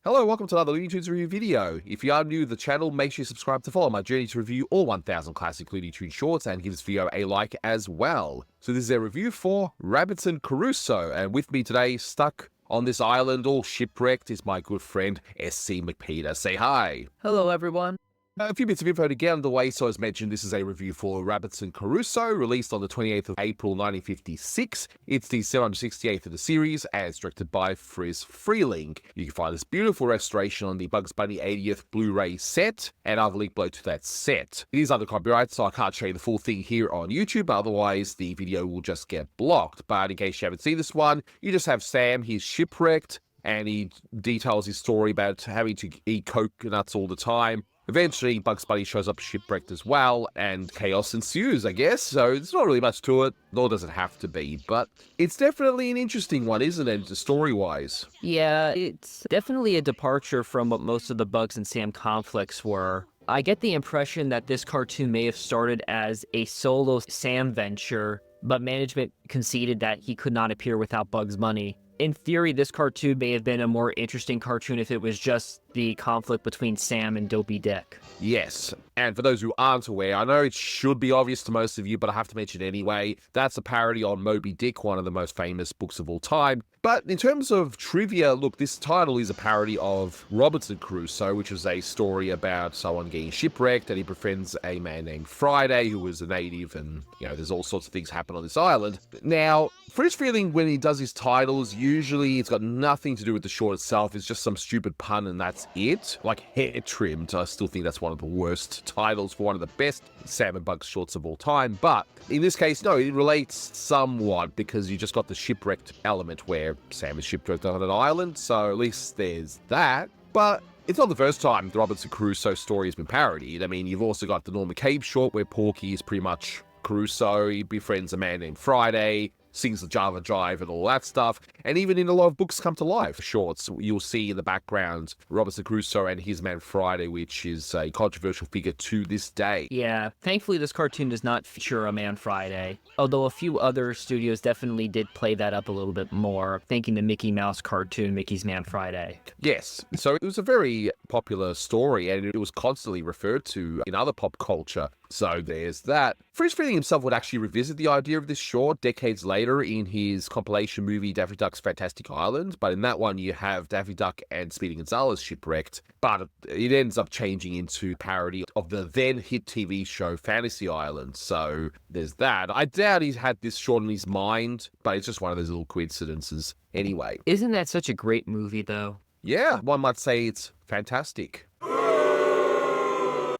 Hello, welcome to another Looney Tunes review video. If you are new to the channel, make sure you subscribe to follow my journey to review all 1000 classic Looney Tunes shorts and give this video a like as well. So this is a review for Rabbitson Crusoe, and with me today, stuck on this island all shipwrecked, is my good friend S.C. McPeter. Say hi. Hello, everyone. A few bits of info to get underway. So as mentioned, this is a review for Rabbitson Crusoe, released on the 28th of April 1956. It's the 768th of the series, as directed by Friz Freleng. You can find this beautiful restoration on the Bugs Bunny 80th Blu-ray set, and I'll link below to that set. It is under copyright, so I can't show you the full thing here on YouTube, otherwise the video will just get blocked. But in case you haven't seen this one, you just have Sam, he's shipwrecked, and he details his story about having to eat coconuts all the time. Eventually, Bugs Bunny shows up shipwrecked as well, and chaos ensues, I guess, so there's not really much to it, nor does it have to be, but it's definitely an interesting one, isn't it, story-wise? Yeah, it's definitely a departure from what most of the Bugs and Sam conflicts were. I get the impression that this cartoon may have started as a solo Sam venture, but management conceded that he could not appear without Bugs Bunny. In theory, this cartoon may have been a more interesting cartoon if it was just the conflict between Sam and Dopey Dick. Yes, and for those who aren't aware, I know it should be obvious to most of you, but I have to mention it anyway, that's a parody on Moby Dick, one of the most famous books of all time. But in terms of trivia, look, this title is a parody of Robinson Crusoe, which is a story about someone getting shipwrecked, and he befriends a man named Friday, who was a native, and, you know, there's all sorts of things happen on this island. Now, Friz Freleng, when he does his titles, usually it's got nothing to do with the short itself, it's just some stupid pun and that's it. Like Hair Trimmed, I still think that's one of the worst titles for one of the best Sam and Bugs shorts of all time, but in this case, no, it relates somewhat because you just got the shipwrecked element where Sam is shipwrecked on an island, so at least there's that. But it's not the first time the Robinson Crusoe story has been parodied. I mean, you've also got the Norman Cave short where Porky is pretty much Crusoe, he befriends a man named Friday, sings the Java Jive and all that stuff, and even in a lot of Books Come to Life shorts, you'll see in the background Robinson Crusoe and his man Friday, which is a controversial figure to this day. Yeah, thankfully this cartoon does not feature a man Friday, although a few other studios definitely did play that up a little bit more, thanking the Mickey Mouse cartoon Mickey's Man Friday. Yes, so it was a very popular story, and it was constantly referred to in other pop culture. So there's that. Friz Freleng himself would actually revisit the idea of this short decades later in his compilation movie Daffy Duck's Fantastic Island, but in that one you have Daffy Duck and Speedy Gonzales shipwrecked, but it ends up changing into parody of the then hit TV show Fantasy Island, so there's that. I doubt he's had this short in his mind, but it's just one of those little coincidences. Anyway. Isn't that such a great movie, though? Yeah, one might say it's fantastic.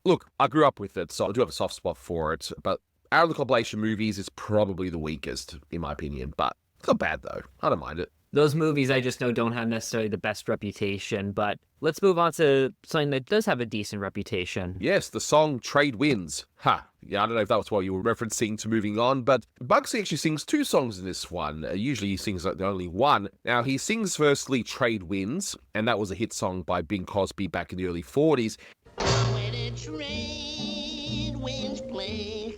Look, I grew up with it, so I do have a soft spot for it, but out of the compilation movies, it's probably the weakest, in my opinion, but it's not bad, though. I don't mind it. Those movies I just know don't have necessarily the best reputation, but let's move on to something that does have a decent reputation. Yes, the song Trade Winds. Yeah, I don't know if that was what you were referencing to moving on, but Bugsy actually sings two songs in this one. Usually he sings the only one. Now, he sings firstly Trade Winds, and that was a hit song by Bing Crosby back in the early 40s. When a trade winds play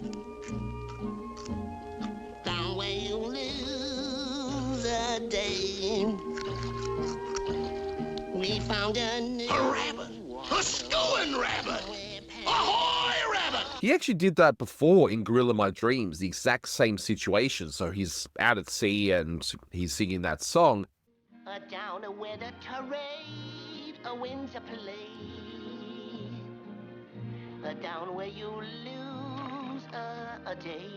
down where you lose a day, we found a new rabbit, a stewing rabbit, ahoy rabbit. He actually did that before in Gorilla My Dreams, the exact same situation. So he's out at sea and he's singing that song. Down where the trade winds play, down where you lose a day,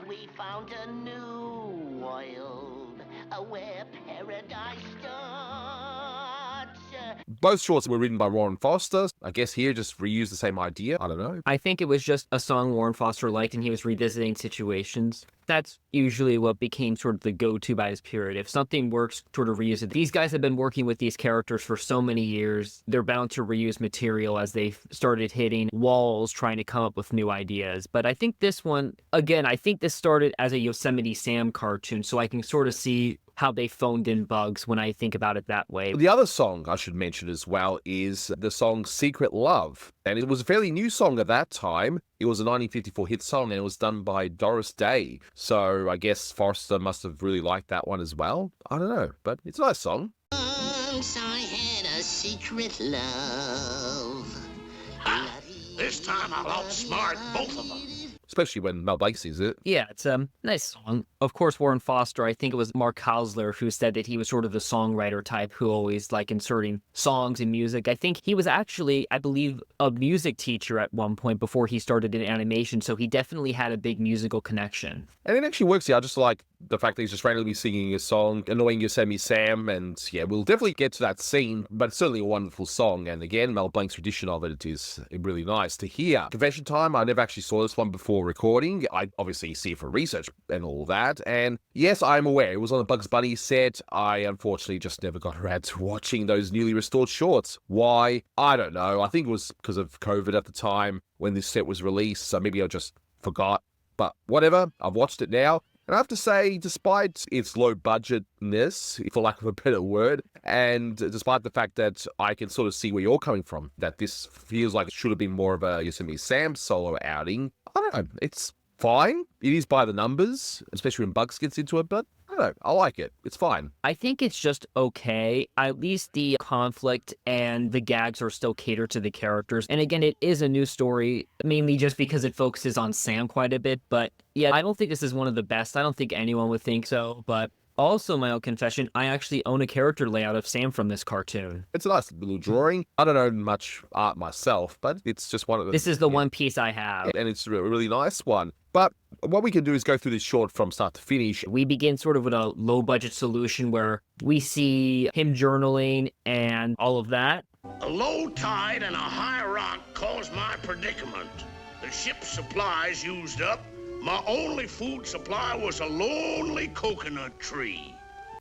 we found a new world where paradise starts. Both shorts were written by Warren Foster. I guess here just reused the same idea. I don't know. I think it was just a song Warren Foster liked and he was revisiting situations. That's usually what became sort of the go-to by his period. If something works, sort of reuse it. These guys have been working with these characters for so many years. They're bound to reuse material as they've started hitting walls trying to come up with new ideas. But I think this one, again, I think this started as a Yosemite Sam cartoon, so I can sort of see how they phoned in Bugs when I think about it that way. The other song I should mention as well is the song Secret Love. And it was a fairly new song at that time. It was a 1954 hit song and it was done by Doris Day. So I guess Foster must have really liked that one as well. I don't know, but it's a nice song. Once I had a secret love. Ha! This time I'll outsmart both of them. Especially when Mel Blanc sees it. Yeah, it's a nice song. Of course, Warren Foster, I think it was Mark Hausler who said that he was sort of the songwriter type who always like inserting songs in music. I think he was actually, I believe, a music teacher at one point before he started in animation, so he definitely had a big musical connection. And it actually works here. I just like the fact that he's just randomly singing a song, annoying Yosemite Sam, and yeah, we'll definitely get to that scene, but it's certainly a wonderful song. And again, Mel Blanc's rendition of it is really nice to hear. Confession time, I never actually saw this one before recording. I obviously see it for research and all that, and yes, I'm aware it was on a Bugs Bunny set. I unfortunately just never got around to watching those newly restored shorts. Why? I don't know. I think it was because of COVID at the time when this set was released, so maybe I just forgot. But whatever, I've watched it now. And I have to say, despite its low budgetness, for lack of a better word, and despite the fact that I can sort of see where you're coming from, that this feels like it should have been more of a Yosemite Sam solo outing, I don't know, it's fine. It is by the numbers, especially when Bugs gets into it, but I don't know, I like it. It's fine. I think it's just okay. At least the conflict and the gags are still catered to the characters. And again, it is a new story, mainly just because it focuses on Sam quite a bit. But yeah, I don't think this is one of the best. I don't think anyone would think so. But also, my own confession, I actually own a character layout of Sam from this cartoon. It's a nice little drawing. I don't know much art myself, but it's just one of the... This is the one piece I have. And it's a really nice one. But what we can do is go through this short from start to finish. We begin sort of with a low-budget solution where we see him journaling and all of that. A low tide and a high rock caused my predicament. The ship's supplies used up. My only food supply was a lonely coconut tree.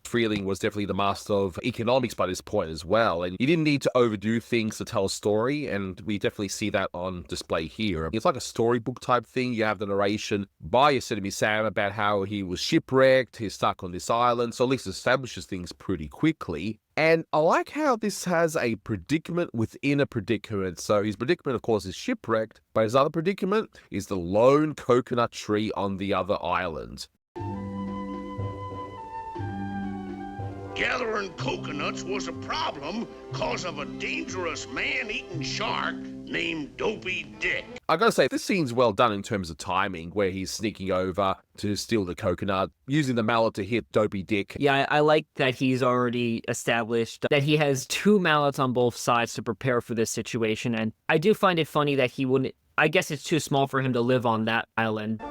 Freleng was definitely the master of economics by this point as well, and you didn't need to overdo things to tell a story, and we definitely see that on display here. It's like a storybook type thing. You have the narration by Yosemite Sam about how he was shipwrecked, he's stuck on this island, so at least establishes things pretty quickly. And I like how this has a predicament within a predicament. So his predicament, of course, is shipwrecked, but his other predicament is the lone coconut tree on the other island. Gathering coconuts was a problem cause of a dangerous man-eating shark named Dopey Dick. I gotta say, this scene's well done in terms of timing, where he's sneaking over to steal the coconut, using the mallet to hit Dopey Dick. Yeah, I like that he's already established that he has two mallets on both sides to prepare for this situation, and I do find it funny that he wouldn't... I guess it's too small for him to live on that island.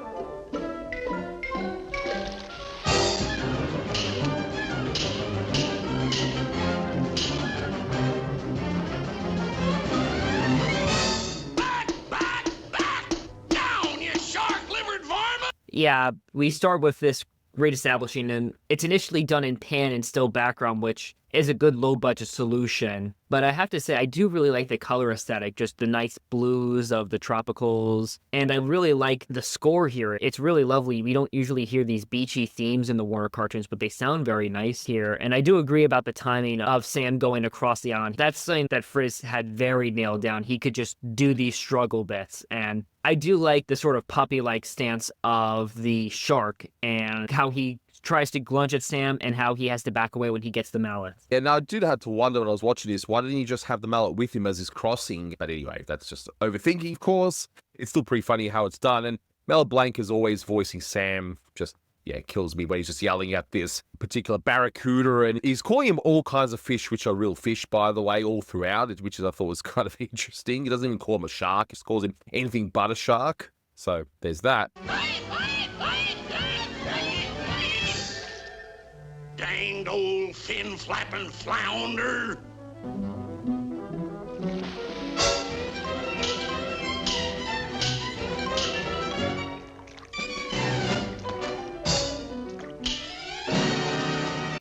Yeah, we start with this great establishing, and it's initially done in pan and still background, which is a good low-budget solution. But I have to say, I do really like the color aesthetic, just the nice blues of the tropicals. And I really like the score here. It's really lovely. We don't usually hear these beachy themes in the Warner cartoons, but they sound very nice here. And I do agree about the timing of Sam going across the island. That's something that Friz had very nailed down. He could just do these struggle bits. And I do like the sort of puppy-like stance of the shark and how he tries to glunge at Sam and how he has to back away when he gets the mallet. Yeah, now I did have to wonder when I was watching this, why didn't he just have the mallet with him as he's crossing? But anyway, that's just overthinking, of course. It's still pretty funny how it's done. And Mel Blanc is always voicing Sam, just, yeah, kills me when he's just yelling at this particular barracuda. And he's calling him all kinds of fish, which are real fish, by the way, all throughout, which I thought was kind of interesting. He doesn't even call him a shark. He just calls him anything but a shark. So there's that. Danged old fin flapping flounder.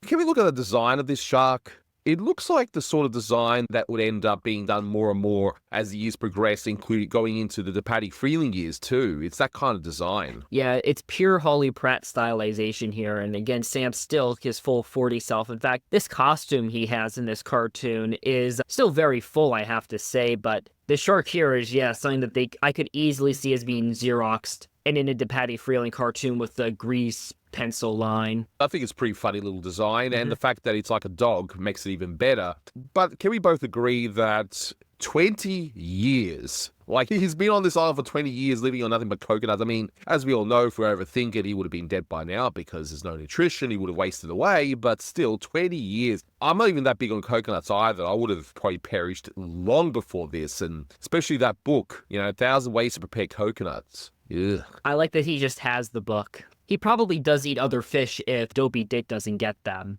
Can we look at the design of this shark? It looks like the sort of design that would end up being done more and more as the years progress, including going into the Patty Freleng years too. It's that kind of design. Yeah, it's pure Holly Pratt stylization here. And again, Sam's still his full 40 self. In fact, this costume he has in this cartoon is still very full, I have to say. But the shark here is, yeah, something that I could easily see as being Xeroxed and in a Patty Freleng cartoon with the grease pencil line. I think it's a pretty funny little design, and the fact that it's like a dog makes it even better. But can we both agree that 20 years, like he's been on this island for 20 years living on nothing but coconuts? I mean, as we all know, if we overthink it, he would have been dead by now because there's no nutrition. He would have wasted away, but still 20 years. I'm not even that big on coconuts either. I would have probably perished long before this, and especially that book, 1,000 Ways to Prepare Coconuts. Ugh. I like that he just has the book. He probably does eat other fish if Dopey Dick doesn't get them.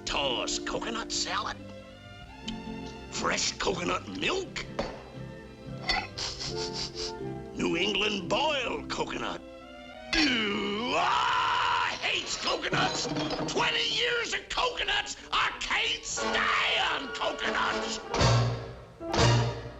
Tossed coconut salad. Fresh coconut milk. New England boiled coconut. I hate coconuts. 20 years of coconuts. I can't stand coconuts.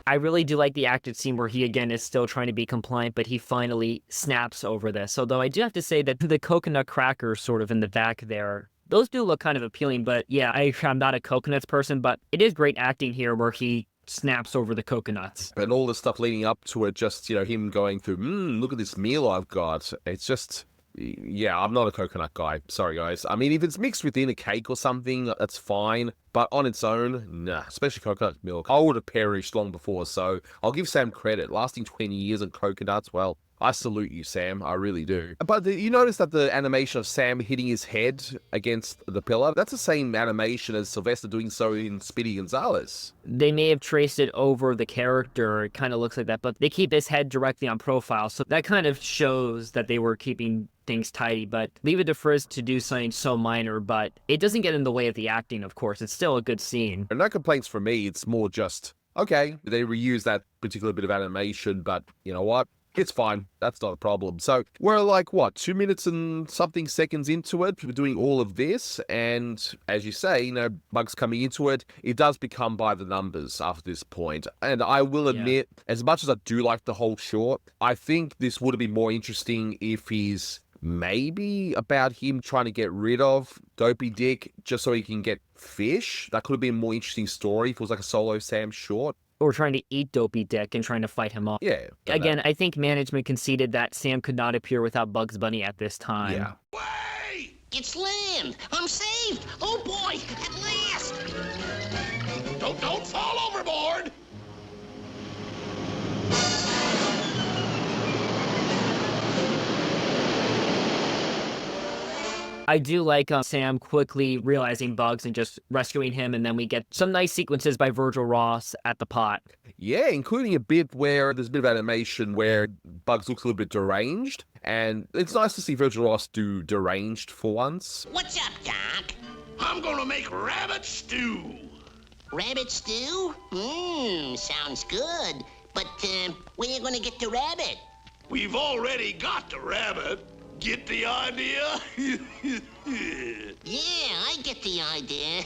I really do like the acted scene where he, again, is still trying to be compliant, but he finally snaps over this. Although I do have to say that the coconut crackers sort of in the back there, those do look kind of appealing. But yeah, I'm not a coconuts person, but it is great acting here where he snaps over the coconuts. And all the stuff leading up to it, just, him going through, look at this meal I've got. It's just, yeah, I'm not a coconut guy. Sorry, guys. I mean, if it's mixed within a cake or something, that's fine. But on its own, nah, especially coconut milk. I would have perished long before, so I'll give Sam credit. Lasting 20 years on coconuts, well, I salute you, Sam. I really do. But you notice that the animation of Sam hitting his head against the pillar, that's the same animation as Sylvester doing so in Speedy Gonzales. They may have traced it over the character. It kind of looks like that, but they keep his head directly on profile. So that kind of shows that they were keeping things tidy, but leave it to Friz to do something so minor, but it doesn't get in the way of the acting, of course. It's still a good scene. And no complaints from me. It's more just, okay, they reuse that particular bit of animation, but you know what? It's fine. That's not a problem. So we're like, 2 minutes and something seconds into it. We're doing all of this. And as you say, Bugs coming into it, it does become by the numbers after this point. And I will admit, as much as I do like the whole short, I think this would have been more interesting if he's maybe about him trying to get rid of Dopey Dick just so he can get fish. That could have been a more interesting story if it was like a solo Sam short. Or trying to eat Dopey Dick and trying to fight him off. Yeah. Again, I think management conceded that Sam could not appear without Bugs Bunny at this time. Yeah. Wait! It's land. I'm saved. Oh boy, at last. Don't fall overboard! I do like Sam quickly realizing Bugs and just rescuing him, and then we get some nice sequences by Virgil Ross at the pot. Yeah, including a bit where there's a bit of animation where Bugs looks a little bit deranged, and it's nice to see Virgil Ross do deranged for once. What's up, Doc? I'm gonna make rabbit stew. Rabbit stew? Sounds good. But, when are you gonna get the rabbit? We've already got the rabbit. Get the idea? Yeah, I get the idea.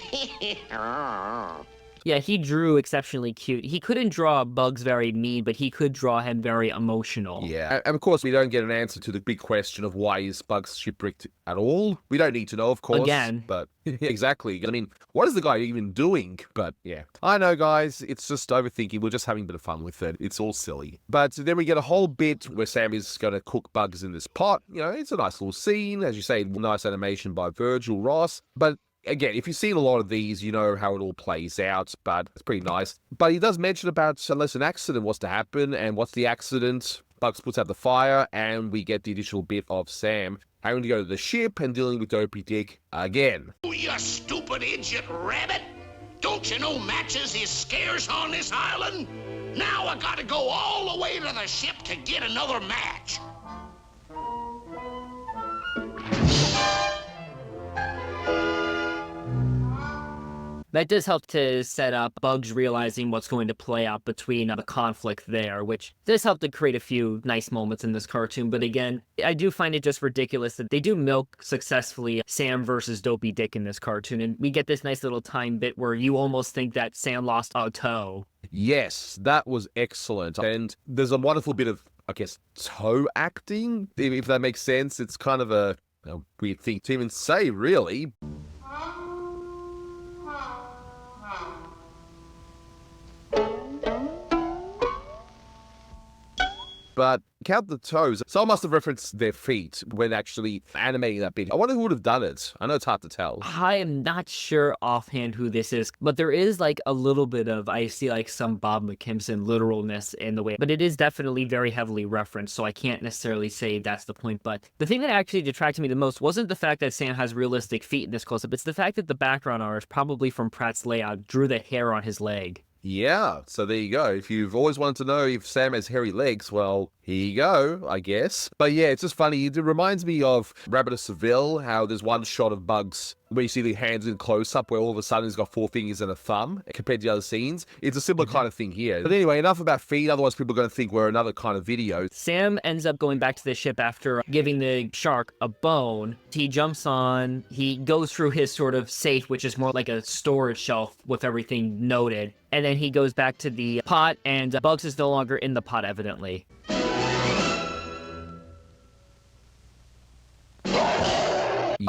Yeah, he drew exceptionally cute. He couldn't draw Bugs very mean, but he could draw him very emotional. Yeah, and of course we don't get an answer to the big question of why is Bugs shipwrecked at all. We don't need to know, of course. Again. But exactly. I mean, what is the guy even doing? But yeah, I know, guys, it's just overthinking. We're just having a bit of fun with it. It's all silly. But then we get a whole bit where Sam is going to cook Bugs in this pot. It's a nice little scene. As you say, nice animation by Virgil Ross. But again, if you've seen a lot of these, you know how it all plays out, but it's pretty nice. But he does mention about unless an accident was to happen, and what's the accident? Bugs puts out the fire, and we get the additional bit of Sam having to go to the ship and dealing with Dopey Dick again. Oh, you stupid idiot rabbit! Don't you know matches is scarce on this island? Now I gotta go all the way to the ship to get another match. That does help to set up Bugs realizing what's going to play out between the conflict there, which does help to create a few nice moments in this cartoon. But again, I do find it just ridiculous that they do milk successfully Sam versus Dopey Dick in this cartoon. And we get this nice little time bit where you almost think that Sam lost a toe. Yes, that was excellent. And there's a wonderful bit of, I guess, toe acting, if that makes sense. It's kind of a weird thing to even say, really. But count the toes. Someone must have referenced their feet when actually animating that bit. I wonder who would have done it. I know it's hard to tell. I am not sure offhand who this is, but there is like a little bit of, I see like some Bob McKimson literalness in the way, but it is definitely very heavily referenced, so I can't necessarily say that's the point. But the thing that actually detracted me the most wasn't the fact that Sam has realistic feet in this close-up, it's the fact that the background artist, probably from Pratt's layout, drew the hair on his leg. Yeah, so there you go. If you've always wanted to know if Sam has hairy legs, well, here you go, I guess. But yeah, it's just funny. It reminds me of Rabbit of Seville, how there's one shot of Bugs where you see the hands in close-up where all of a sudden he's got 4 fingers and a thumb compared to the other scenes. It's a similar kind of thing here. But anyway, enough about feet, otherwise people are going to think we're another kind of video. Sam ends up going back to the ship after giving the shark a bone. He jumps on, he goes through his sort of safe, which is more like a storage shelf with everything noted. And then he goes back to the pot, and Bugs is no longer in the pot, evidently.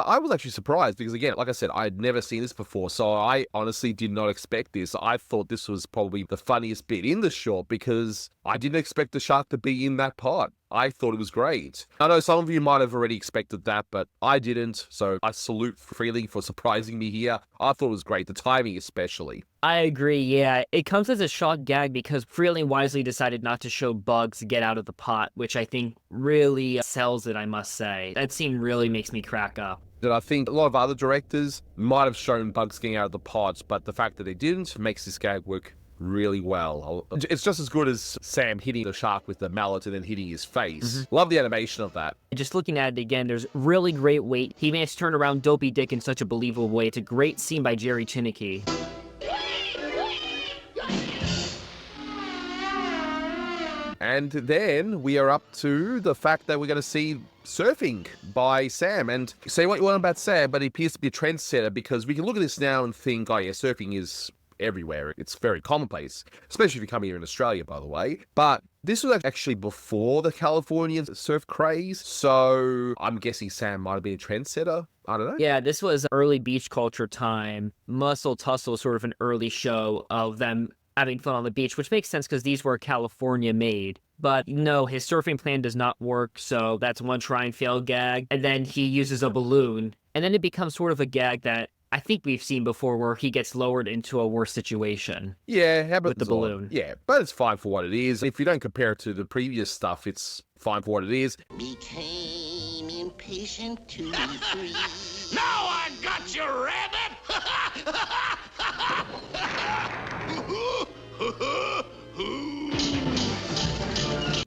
I was actually surprised because, again, like I said, I had never seen this before, so I honestly did not expect this. I thought this was probably the funniest bit in the short because I didn't expect the shark to be in that pot. I thought it was great. I know some of you might have already expected that, but I didn't, so I salute Freleng for surprising me here. I thought it was great, the timing especially. I agree, yeah. It comes as a shock gag because Freleng wisely decided not to show Bugs get out of the pot, which I think really sells it, I must say. That scene really makes me crack up. And I think a lot of other directors might have shown Bugs getting out of the pot, but the fact that they didn't makes this gag work really well. It's just as good as Sam hitting the shark with the mallet and then hitting his face. Love the animation of that. Just looking at it again, there's really great weight. He managed to turn around Dopey Dick in such a believable way. It's a great scene by Jerry Chinicki. And then we are up to the fact that we're going to see surfing by Sam. And say what you want about Sam, but he appears to be a trendsetter because we can look at this now and think, oh yeah, surfing is everywhere. It's very commonplace, especially if you come here in Australia, by the way. But this was actually before the Californian surf craze, so I'm guessing Sam might have been a trendsetter. I don't know. Yeah, this was early beach culture time. Muscle Tussle was sort of an early show of them having fun on the beach, which makes sense because these were California made. But no, his surfing plan does not work, so that's one try and fail gag. And then he uses a balloon, and then it becomes sort of a gag that I think we've seen before where he gets lowered into a worse situation. Yeah, how about with the balloon? Yeah, but it's fine for what it is. If you don't compare it to the previous stuff, it's fine for what it is. Became impatient to be free. Now I got you, Rabbit!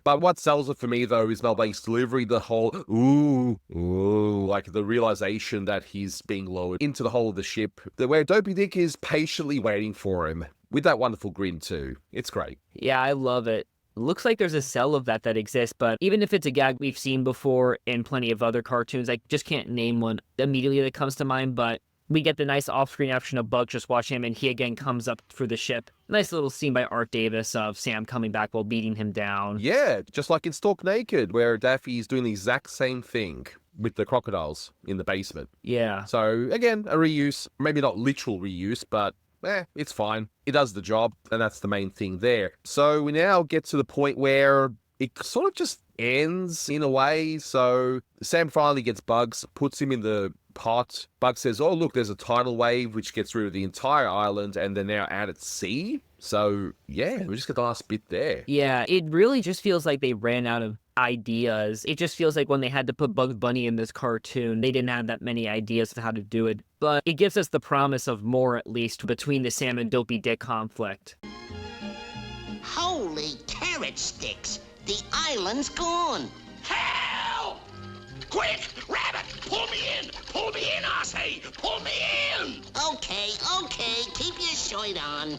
But what sells it for me, though, is Mel Blanc's delivery, the whole, ooh, like the realization that he's being lowered into the hull of the ship, where Dopey Dick is patiently waiting for him, with that wonderful grin, too. It's great. Yeah, I love it. Looks like there's a cell of that exists, but even if it's a gag we've seen before in plenty of other cartoons, I just can't name one immediately that comes to mind, but we get the nice off-screen action of Bugs just watching him, and he again comes up through the ship. Nice little scene by Art Davis of Sam coming back while beating him down. Yeah, just like in Stalk Naked, where Daffy is doing the exact same thing with the crocodiles in the basement. Yeah. So, again, a reuse. Maybe not literal reuse, but it's fine. It does the job, and that's the main thing there. So we now get to the point where it sort of just ends in a way. So Sam finally gets Bugs, puts him in the pot. Bugs says, oh, look, there's a tidal wave which gets rid of the entire island, and they're now out at sea. So, yeah, we just got the last bit there. Yeah, it really just feels like they ran out of ideas. It just feels like when they had to put Bugs Bunny in this cartoon, they didn't have that many ideas of how to do it. But it gives us the promise of more, at least, between the Sam and Dopey Dick conflict. Holy carrot sticks! The island's gone. Help! Quick, Rabbit, pull me in! Pull me in, I say! Pull me in! Okay, keep your shirt on.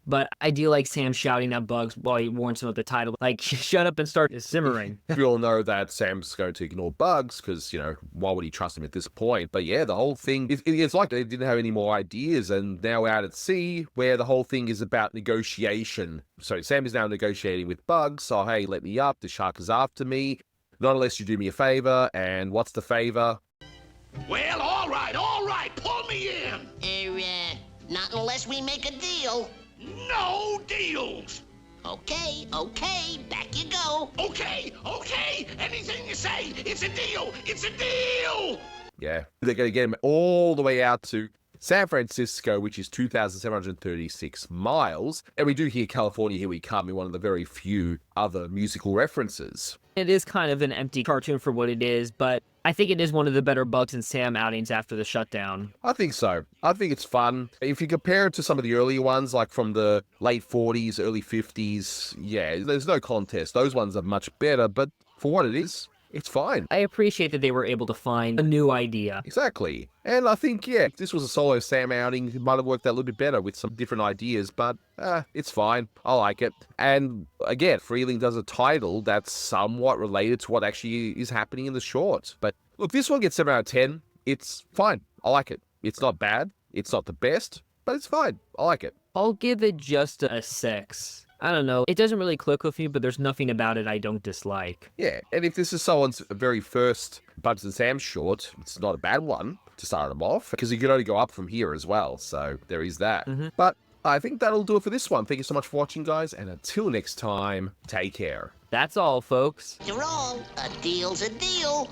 But I do like Sam shouting at Bugs while he warns him of the title. Like, shut up and start simmering. We all know that Sam's going to ignore Bugs because, why would he trust him at this point? But yeah, the whole thing, it's like they didn't have any more ideas, and now we're out at sea where the whole thing is about negotiation. So Sam is now negotiating with Bugs. So, hey, let me up. The shark is after me. Not unless you do me a favor. And what's the favor? Well, all right, pull me in! Not unless we make a deal. No deals! Okay, back you go. Okay, anything you say, it's a deal, it's a deal! Yeah, they're going to get him all the way out to San Francisco, which is 2,736 miles. And we do hear California, Here We Come in one of the very few other musical references. It is kind of an empty cartoon for what it is, but I think it is one of the better Bugs and Sam outings after the shutdown. I think so. I think it's fun. If you compare it to some of the earlier ones, like from the late 40s, early 50s, yeah, there's no contest. Those ones are much better, but for what it is, it's fine. I appreciate that they were able to find a new idea. Exactly. And I think, yeah, if this was a solo Sam outing, it might have worked out a little bit better with some different ideas, but it's fine. I like it. And again, Freleng does a title that's somewhat related to what actually is happening in the short. But look, this one gets 7 out of 10. It's fine. I like it. It's not bad. It's not the best, but it's fine. I like it. I'll give it just a 6. I don't know. It doesn't really click with me, but there's nothing about it I don't dislike. Yeah, and if this is someone's very first Bugs and Sam short, it's not a bad one to start them off, because you can only go up from here as well, so there is that. But I think that'll do it for this one. Thank you so much for watching, guys, and until next time, take care. That's all, folks. After all, a deal's a deal.